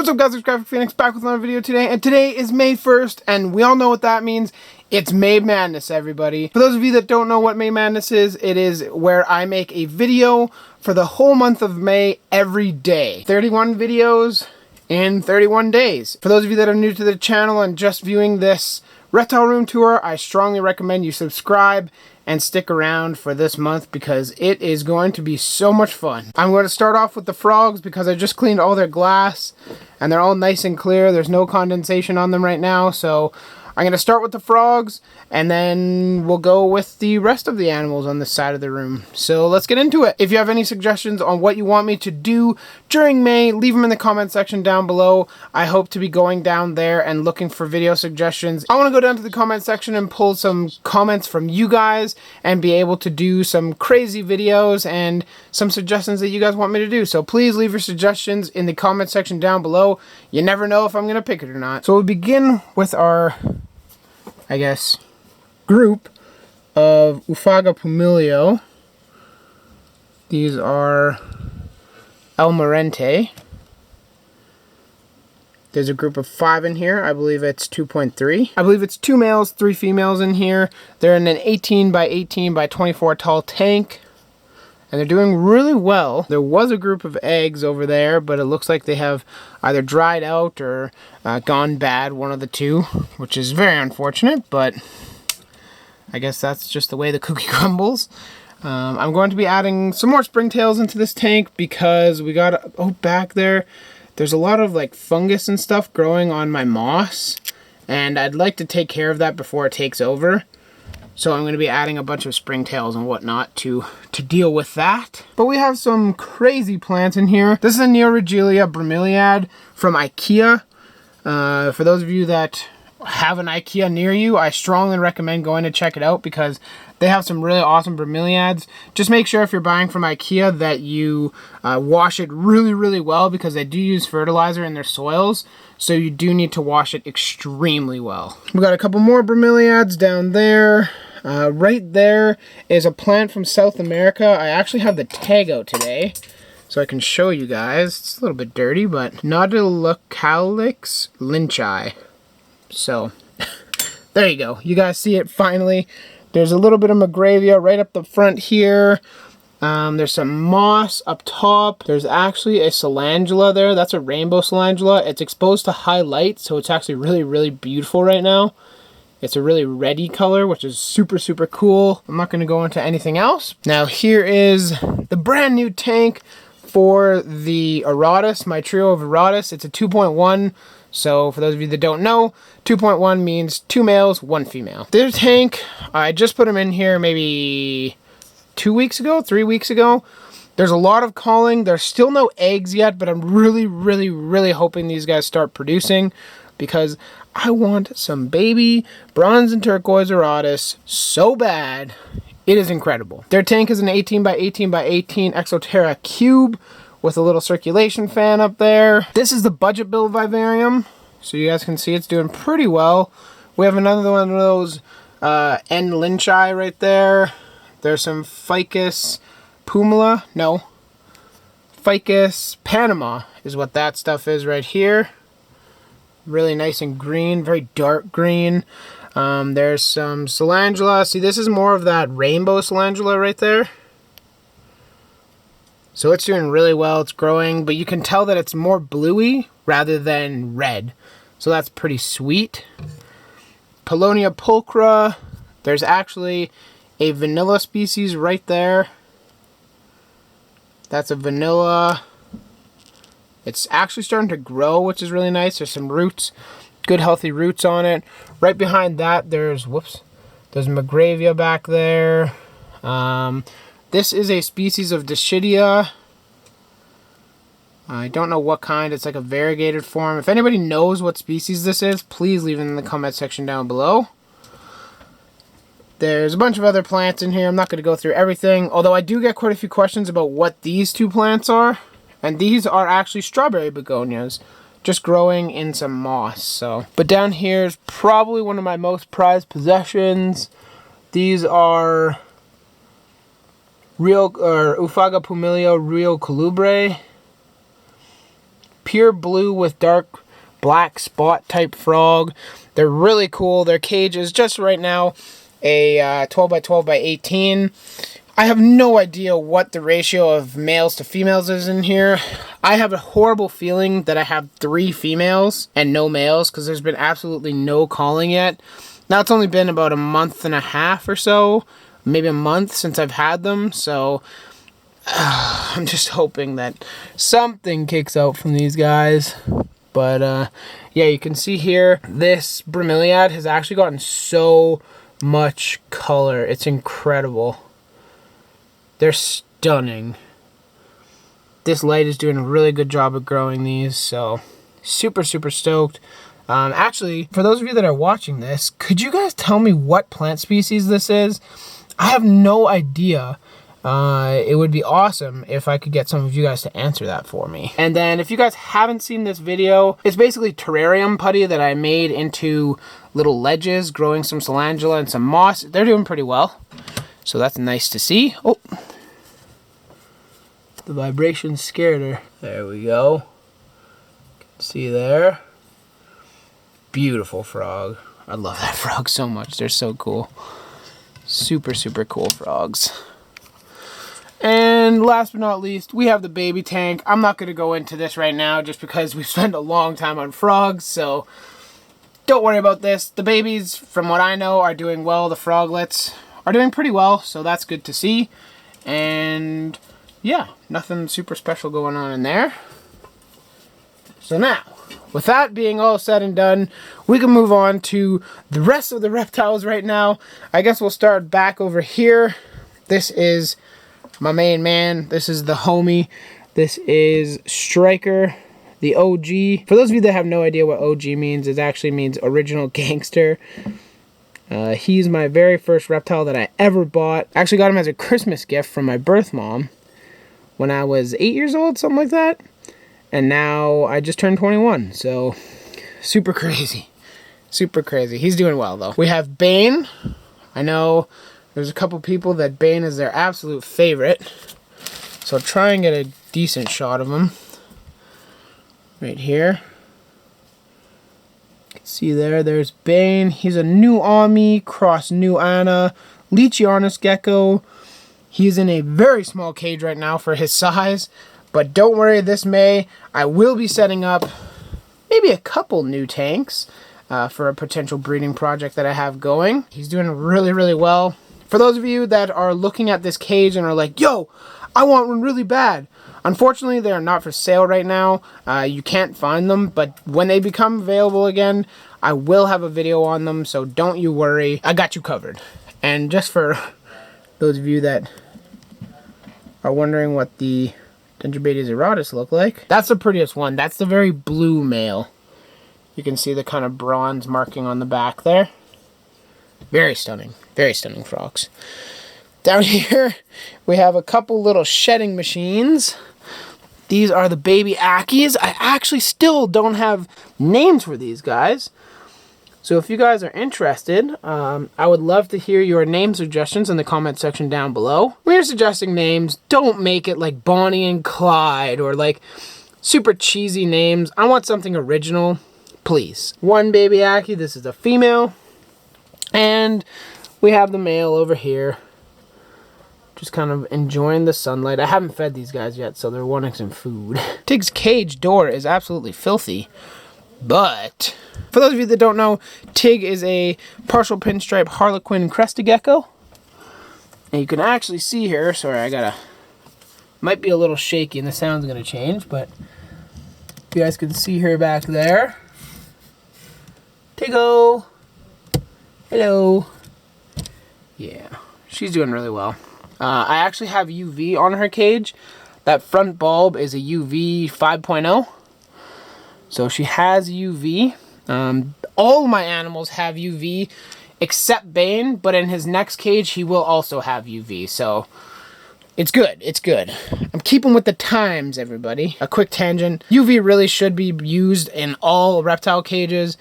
What's up guys, it's Graphic Phoenix back with another video today, and today is May 1st, and we all know what that means. It's May Madness, everybody. For those of you that don't know what May Madness is, it is where I make a video for the whole month of May every day. 31 videos in 31 days. For those of you that are new to the channel and just viewing this reptile room tour, I strongly recommend you subscribe and stick around for this month because it is going to be so much fun. I'm going to start off with the frogs because I just cleaned all their glass and they're all nice and clear. There's no condensation on them right now, so I'm going to start with the frogs and then we'll go with the rest of the animals on this side of the room. So let's get into it. If you have any suggestions on what you want me to do during May, leave them in the comment section down below. I hope to be going down there and looking for video suggestions. I want to go down to the comment section and pull some comments from you guys and be able to do some crazy videos and some suggestions that you guys want me to do. So please leave your suggestions in the comment section down below. You never know if I'm going to pick it or not. So we'll begin with our, I guess, group of Ufaga pumilio. These are Almirante. There's a group of 5 in here. I believe it's 2.3. I believe it's 2 males, 3 females in here. They're in an 18 by 18 by 24 tall tank. And they're doing really well. There was a group of eggs over there, but it looks like they have either dried out or gone bad, one of the two, which is very unfortunate, but I guess that's just the way the cookie crumbles. I'm going to be adding some more springtails into this tank because we got, oh, back there's a lot of like fungus and stuff growing on my moss, and I'd like to take care of that before it takes over. So I'm going to be adding a bunch of springtails and whatnot to deal with that. But we have some crazy plants in here. This is a Neoregelia bromeliad from IKEA. For those of you that have an IKEA near you, I strongly recommend going to check it out because they have some really awesome bromeliads. Just make sure if you're buying from IKEA that you wash it really, really well because they do use fertilizer in their soils. So you do need to wash it extremely well. We got a couple more bromeliads down there. Right there is a plant from South America. I actually have the tag out today so I can show you guys. It's a little bit dirty, but Nautilocalix lynchi. So there you go. You guys see it finally. There's a little bit of Magravia right up the front here. There's some moss up top. There's actually a Solangula there. That's a rainbow Solangula. It's exposed to high light, so it's actually really, really beautiful right now. It's a really reddy color, which is super, super cool. I'm not going to go into anything else. Now here is the brand new tank for the Aratus, my trio of Aratus. It's a 2.1. So for those of you that don't know, 2.1 means 2 males, 1 female. This tank, I just put them in here maybe 2 weeks ago, 3 weeks ago. There's a lot of calling. There's still no eggs yet, but I'm really, really, really hoping these guys start producing because I want some baby bronze and turquoise Aratus so bad. It is incredible. Their tank is an 18 by 18 by 18 Exoterra cube with a little circulation fan up there. This is the budget build vivarium, so you guys can see it's doing pretty well. We have another one of those N. lynchi right there. There's some Ficus pumila. No. Ficus Panama is what that stuff is right here. Really nice and green, very dark green. There's some Solangula. See, this is more of that rainbow Solangula right there. So it's doing really well. It's growing, but you can tell that it's more bluey rather than red. So that's pretty sweet. Paulownia pulchra. There's actually a vanilla species right there. That's a vanilla. It's actually starting to grow, which is really nice. There's some roots, good healthy roots on it. Right behind that, there's Magravia back there. This is a species of Dischidia. I don't know what kind. It's like a variegated form. If anybody knows what species this is, please leave it in the comment section down below. There's a bunch of other plants in here. I'm not going to go through everything, although I do get quite a few questions about what these 2 plants are. And these are actually strawberry begonias, just growing in some moss. So, but down here is probably one of my most prized possessions. These are Ufaga pumilio Rio Colubre. pure blue with dark black spot type frog. They're really cool. Their cage is just right now a 12 by 12 by 18. I have no idea what the ratio of males to females is in here. I have a horrible feeling that I have 3 females and no males because there's been absolutely no calling yet. Now it's only been about a month and a half or so, maybe a month since I've had them, so I'm just hoping that something kicks out from these guys. But yeah, you can see here, this bromeliad has actually gotten so much color. It's incredible. They're stunning. This light is doing a really good job of growing these, so super stoked. Actually, for those of you that are watching this, could you guys tell me what plant species this is? I have no idea. It would be awesome if I could get some of you guys to answer that for me. And then if you guys haven't seen this video, it's basically terrarium putty that I made into little ledges, growing some calendula and some moss. They're doing pretty well, so that's nice to see. Oh, the vibration scared her. There we go. You can see there. Beautiful frog. I love that frog so much. They're so cool. Super cool frogs. And last but not least, we have the baby tank. I'm not going to go into this right now just because we've spent a long time on frogs, so don't worry about this. The babies, from what I know, are doing well. The froglets are doing pretty well, so that's good to see. And yeah, nothing super special going on in there. So now, with that being all said and done, we can move on to the rest of the reptiles right now. I guess we'll start back over here. This is my main man. This is the homie. This is Striker, the OG. For those of you that have no idea what OG means, it actually means original gangster. He's my very first reptile that I ever bought. I actually got him as a Christmas gift from my birth mom when I was 8 years old, something like that. And now I just turned 21, so super crazy. Super crazy. He's doing well, though. We have Bane. I know there's a couple people that Bane is their absolute favorite, so I'll try and get a decent shot of him. Right here. You can see there's Bane. He's a new Ami cross new Anna. Leachiornis gecko. He's in a very small cage right now for his size. But don't worry, this May, I will be setting up maybe a couple new tanks for a potential breeding project that I have going. He's doing really well. For those of you that are looking at this cage and are like, yo, I want one really bad. Unfortunately, they are not for sale right now. You can't find them, but when they become available again, I will have a video on them, so don't you worry. I got you covered. And just for those of you that are wondering what the Dendrobates auratus look like, that's the prettiest one. That's the very blue male. You can see the kind of bronze marking on the back there. Very stunning frogs. Down here we have a couple little shedding machines. These are the baby Ackies. I actually still don't have names for these guys, so if you guys are interested, I would love to hear your name suggestions in the comment section down below. When you're suggesting names, don't make it like Bonnie and Clyde or like super cheesy names. I want something original, please. One baby Ackie, this is a female. And we have the male over here, just kind of enjoying the sunlight. I haven't fed these guys yet, so they're wanting some food. Tig's cage door is absolutely filthy. But for those of you that don't know, Tig is a partial pinstripe harlequin crested gecko. And you can actually see here, sorry, might be a little shaky and the sound's gonna change, but you guys can see her back there. Tiggo! Hello! Yeah, she's doing really well. I actually have UV on her cage. That front bulb is a UV 5.0. So she has UV. All my animals have UV except Bane, but in his next cage he will also have UV. So it's good. It's good. I'm keeping with the times, everybody. A quick tangent. UV really should be used in all reptile cages.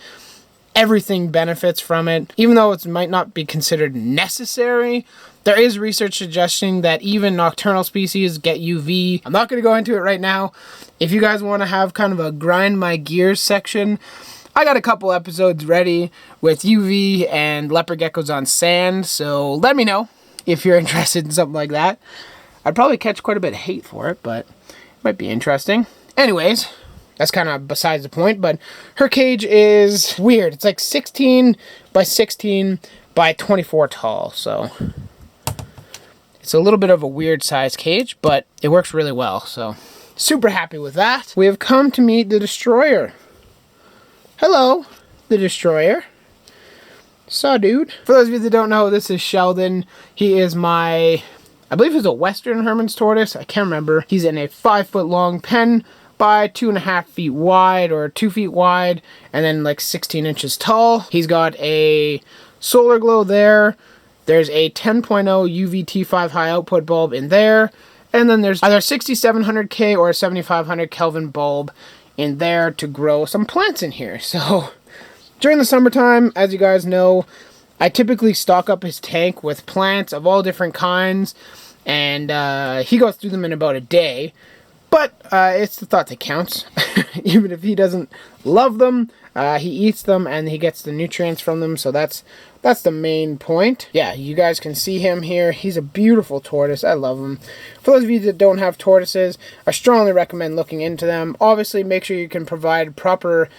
everything benefits from it. Even though it might not be considered necessary, there is research suggesting that even nocturnal species get UV. I'm not going to go into it right now. If you guys want to have kind of a grind my gears section, I got a couple episodes ready with UV and leopard geckos on sand, so let me know if you're interested in something like that. I'd probably catch quite a bit of hate for it, but it might be interesting. Anyways, that's kind of besides the point, but her cage is weird. It's like 16 by 16 by 24 tall, so it's a little bit of a weird size cage, but it works really well, so super happy with that. We have come to meet the Destroyer. Hello, the Destroyer. So, dude. For those of you that don't know, this is Sheldon. He is I believe he's a Western Herman's tortoise. I can't remember. He's in a 5-foot long pen by 2.5 feet wide, or 2 feet wide, and then like 16 inches tall. He's got a solar glow there. There's a 10.0 UV T5 high output bulb in there. And then there's either a 6700K or a 7500 Kelvin bulb in there to grow some plants in here. So during the summertime, as you guys know, I typically stock up his tank with plants of all different kinds, and he goes through them in about a day. But it's the thought that counts. Even if he doesn't love them, he eats them and he gets the nutrients from them, so that's the main point. Yeah, you guys can see him here. He's a beautiful tortoise. I love him. For those of you that don't have tortoises, I strongly recommend looking into them. Obviously, make sure you can provide proper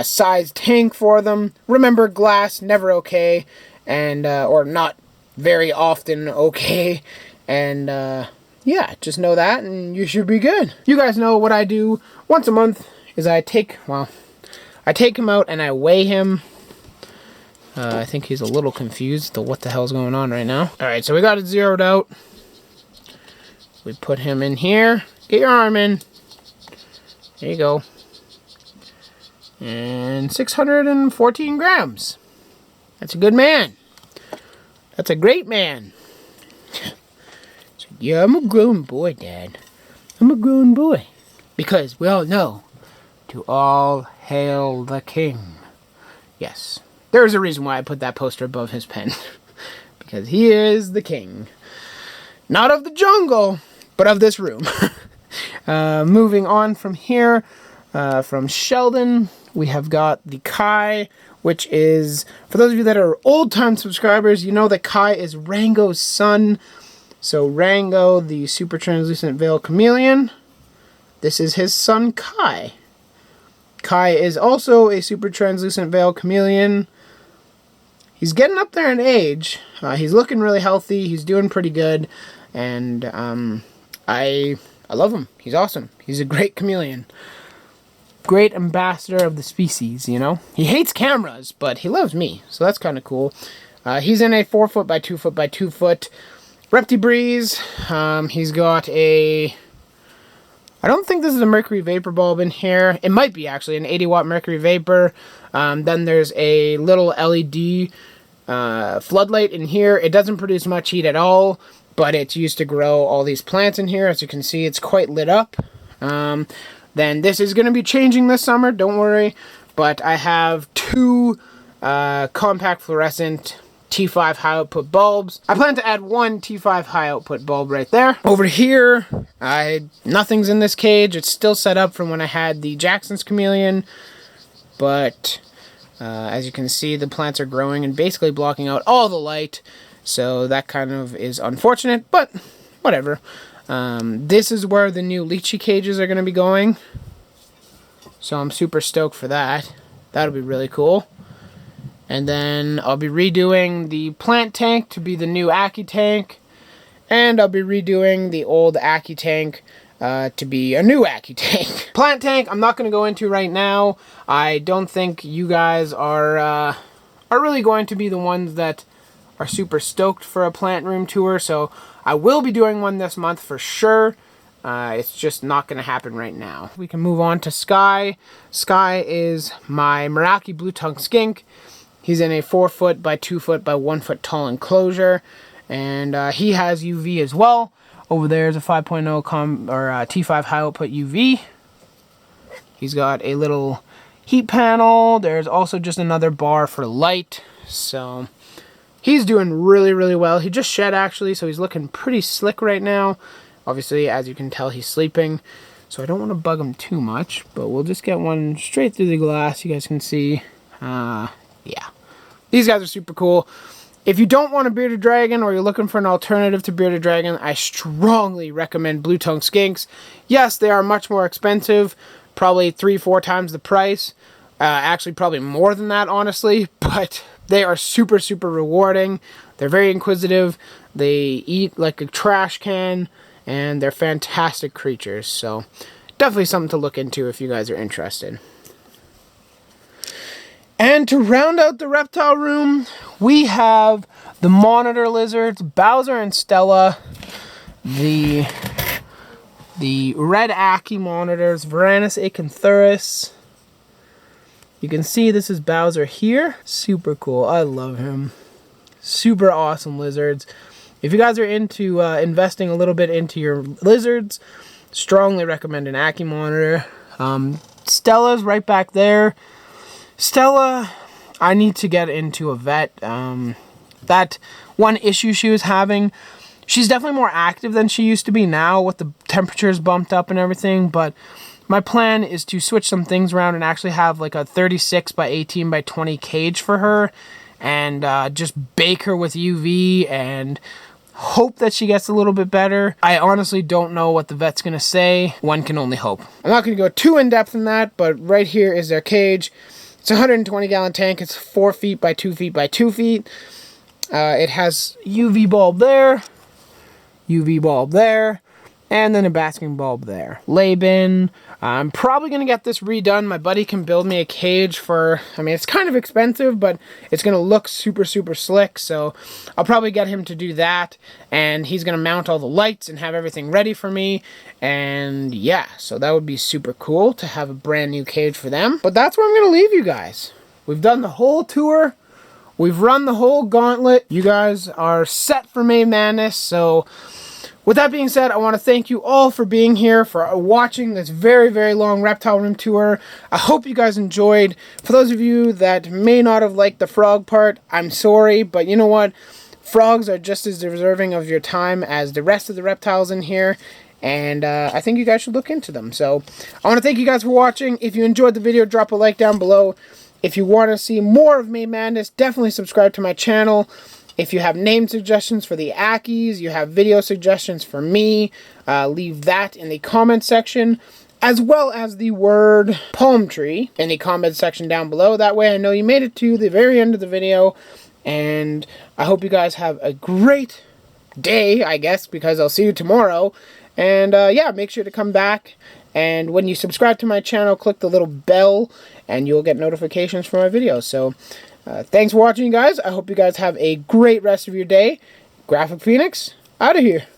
sized tank for them. Remember, glass, never okay, and or not very often okay. And yeah, just know that and you should be good. You guys know what I do once a month is I take him out and I weigh him. I think he's a little confused to what the hell's going on right now. Alright, so we got it zeroed out. We put him in here. Get your arm in. There you go. And 614 grams. That's a good man. That's a great man. So, yeah, I'm a grown boy, Dad. I'm a grown boy. Because we all know, to all hail the king. Yes. There's a reason why I put that poster above his pen. Because he is the king. Not of the jungle, but of this room. Moving on from here, from Sheldon, we have got the Kai, which is, for those of you that are old-time subscribers, you know that Kai is Rango's son. So Rango, the super translucent veil chameleon, this is his son Kai. Kai is also a super translucent veil chameleon. He's getting up there in age. He's looking really healthy. He's doing pretty good. And I love him. He's awesome. He's a great chameleon. Great ambassador of the species, you know. He hates cameras, but he loves me. So that's kind of cool. He's in a 4-foot by 2-foot by 2-foot Reptile breeze. He's got a... I don't think this is a mercury vapor bulb in here. It might be actually an 80-watt mercury vapor. Then there's a little LED floodlight in here. It doesn't produce much heat at all, but it's used to grow all these plants in here. As you can see, it's quite lit up. Then this is going to be changing this summer, don't worry. But I have 2 compact fluorescent T5 high output bulbs. I plan to add 1 T5 high output bulb right there. Over here, nothing's in this cage. It's still set up from when I had the Jackson's chameleon. But as you can see, the plants are growing and basically blocking out all the light. So that kind of is unfortunate, but whatever. This is where the new lychee cages are going to be going. So I'm super stoked for that. That'll be really cool. And then I'll be redoing the plant tank to be the new Aki tank. And I'll be redoing the old Aki tank to be a new Aki tank. Plant tank, I'm not going to go into right now. I don't think you guys are really going to be the ones that are super stoked for a plant room tour. So I will be doing one this month for sure. It's just not going to happen right now. We can move on to Sky. Sky is my Meraki blue tongue skink. He's in a 4-foot by 2-foot by 1-foot tall enclosure, and he has UV as well. Over there is a 5.0 T5 high output UV. He's got a little heat panel. There's also just another bar for light. So he's doing really, really well. He just shed actually, so he's looking pretty slick right now. Obviously, as you can tell, he's sleeping. So I don't want to bug him too much, but we'll just get one straight through the glass. You guys can see. Yeah. These guys are super cool. If you don't want a bearded dragon or you're looking for an alternative to bearded dragon, I strongly recommend blue-tongued skinks. Yes, they are much more expensive, probably 3-4 times the price. Actually, probably more than that, honestly, but they are super, super rewarding. They're very inquisitive. They eat like a trash can, and they're fantastic creatures. So definitely something to look into if you guys are interested. And to round out the reptile room, we have the monitor lizards, Bowser and Stella, the red Aki monitors, Varanus acanthoris. You can see this is Bowser here. Super cool. I love him. Super awesome lizards. If you guys are into investing a little bit into your lizards, strongly recommend an Aki monitor. Stella's right back there. Stella, I need to get into a vet. That one issue she was having, she's definitely more active than she used to be now with the temperatures bumped up and everything, but my plan is to switch some things around and actually have like a 36 by 18 by 20 cage for her and just bake her with UV and hope that she gets a little bit better. I honestly don't know what the vet's gonna say. One can only hope. I'm not gonna go too in depth in that, but right here is their cage. It's a 120-gallon tank. It's 4 feet by 2 feet by 2 feet. It has UV bulb there, UV bulb there, and then a basking bulb there. Lay bin. I'm probably going to get this redone. My buddy can build me a cage for, I mean, it's kind of expensive, but it's going to look super, super slick. So I'll probably get him to do that. And he's going to mount all the lights and have everything ready for me. And yeah, so that would be super cool to have a brand new cage for them. But that's where I'm going to leave you guys. We've done the whole tour. We've run the whole gauntlet. You guys are set for May Madness. So with that being said, I want to thank you all for being here, for watching this very, very long reptile room tour. I hope you guys enjoyed. For those of you that may not have liked the frog part, I'm sorry, but you know what? Frogs are just as deserving of your time as the rest of the reptiles in here, and I think you guys should look into them. So I want to thank you guys for watching. If you enjoyed the video, drop a like down below. If you want to see more of May Madness, definitely subscribe to my channel. If you have name suggestions for the Akis, you have video suggestions for me, leave that in the comment section, as well as the word palm tree in the comment section down below. That way I know you made it to the very end of the video, and I hope you guys have a great day, I guess, because I'll see you tomorrow. And yeah, make sure to come back, and when you subscribe to my channel, click the little bell, and you'll get notifications for my videos. So thanks for watching, guys. I hope you guys have a great rest of your day. Graphic Phoenix, out of here.